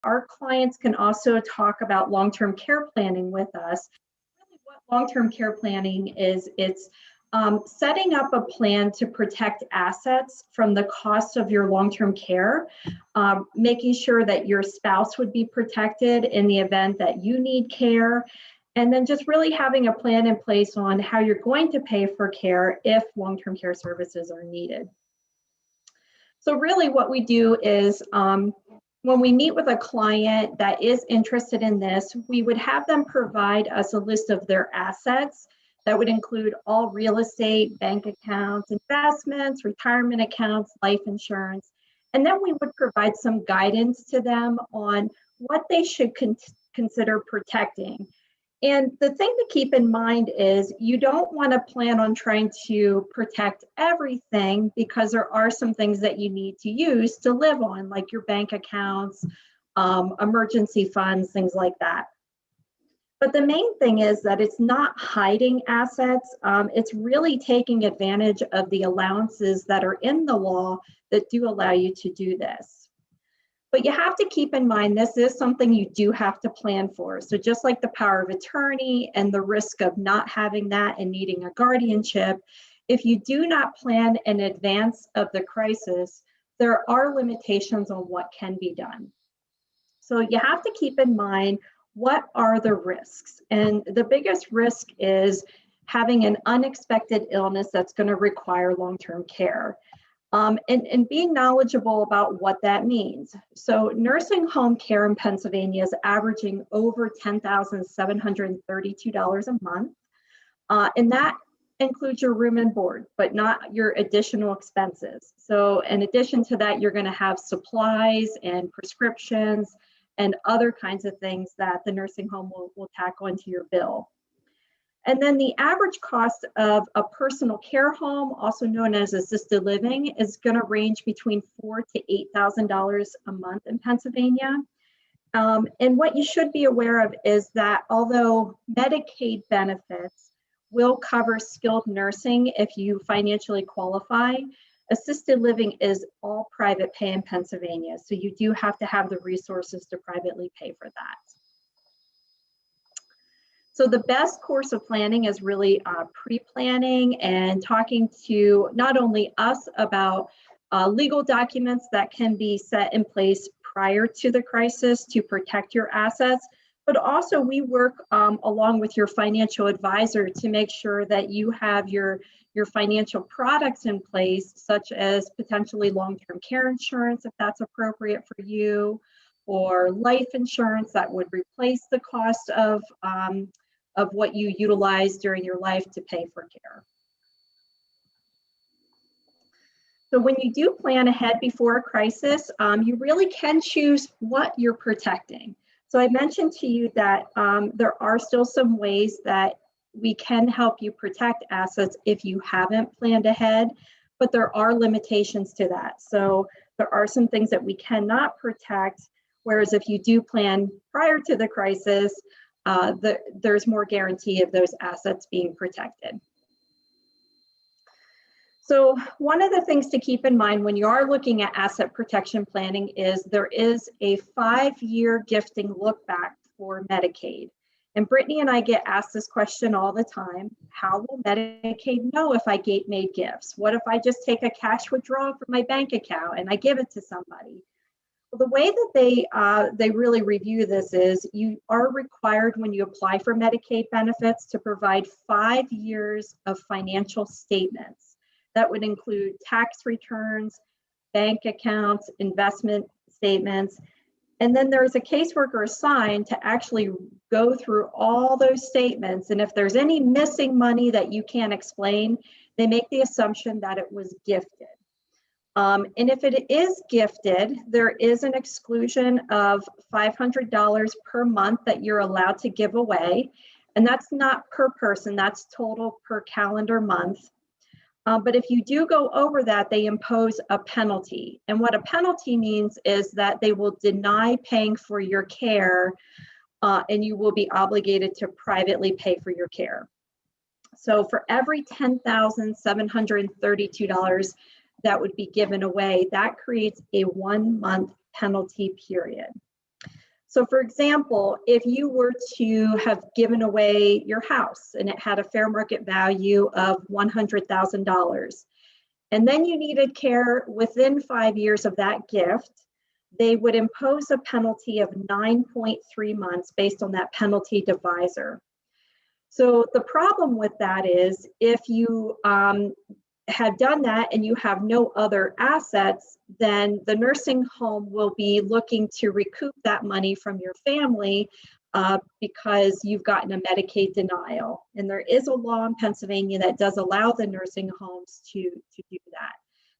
our clients can also talk about long-term care planning with us. Really what long-term care planning is, it's setting up a plan to protect assets from the cost of your long-term care, making sure that your spouse would be protected in the event that you need care, and then just really having a plan in place on how you're going to pay for care if long-term care services are needed. So really what we do is when we meet with a client that is interested in this, we would have them provide us a list of their assets. That would include all real estate, bank accounts, investments, retirement accounts, life insurance. And then we would provide some guidance to them on what they should consider protecting. And the thing to keep in mind is you don't want to plan on trying to protect everything, because there are some things that you need to use to live on, like your bank accounts, emergency funds, things like that. But the main thing is that it's not hiding assets. It's really taking advantage of the allowances that are in the law that do allow you to do this. But you have to keep in mind, this is something you do have to plan for. So just like the power of attorney and the risk of not having that and needing a guardianship, if you do not plan in advance of the crisis, there are limitations on what can be done. So you have to keep in mind, what are the risks? And the biggest risk is having an unexpected illness that's going to require long-term care. And being knowledgeable about what that means. So nursing home care in Pennsylvania is averaging over $10,732 a month. And that includes your room and board, but not your additional expenses. So in addition to that, you're going to have supplies and prescriptions and other kinds of things that the nursing home will tack onto your bill. And then the average cost of a personal care home, also known as assisted living, is going to range between $4,000 to $8,000 a month in Pennsylvania. And what you should be aware of is that although Medicaid benefits will cover skilled nursing if you financially qualify, assisted living is all private pay in Pennsylvania. So you do have to have the resources to privately pay for that. So the best course of planning is really pre-planning and talking to not only us about legal documents that can be set in place prior to the crisis to protect your assets, but also we work along with your financial advisor to make sure that you have your financial products in place, such as potentially long-term care insurance, if that's appropriate for you, or life insurance that would replace the cost of what you utilize during your life to pay for care. So when you do plan ahead before a crisis, you really can choose what you're protecting. So I mentioned to you that there are still some ways that we can help you protect assets if you haven't planned ahead, but there are limitations to that. So there are some things that we cannot protect, whereas if you do plan prior to the crisis, there's more guarantee of those assets being protected. So one of the things to keep in mind when you are looking at asset protection planning is there is a 5-year gifting look back for Medicaid. And Brittany and I get asked this question all the time. How will Medicaid know if I made gifts? What if I just take a cash withdrawal from my bank account and I give it to somebody? Well, the way that they really review this is you are required when you apply for Medicaid benefits to provide 5 years of financial statements. That would include tax returns, bank accounts, investment statements. And then there's a caseworker assigned to actually go through all those statements. And if there's any missing money that you can't explain, they make the assumption that it was gifted. And if it is gifted, there is an exclusion of $500 per month that you're allowed to give away. And that's not per person, that's total per calendar month. But if you do go over that, they impose a penalty. And what a penalty means is that they will deny paying for your care and you will be obligated to privately pay for your care. So for every $10,732 that would be given away, that creates a 1-month penalty period. So for example, if you were to have given away your house and it had a fair market value of $100,000, and then you needed care within 5 years of that gift, they would impose a penalty of 9.3 months based on that penalty divisor. So the problem with that is if you had done that and you have no other assets, then the nursing home will be looking to recoup that money from your family because you've gotten a Medicaid denial. And there is a law in Pennsylvania that does allow the nursing homes to do that.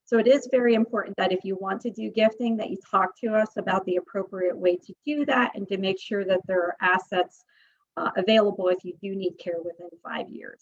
So it is very important that if you want to do gifting, that you talk to us about the appropriate way to do that and to make sure that there are assets available if you do need care within 5 years.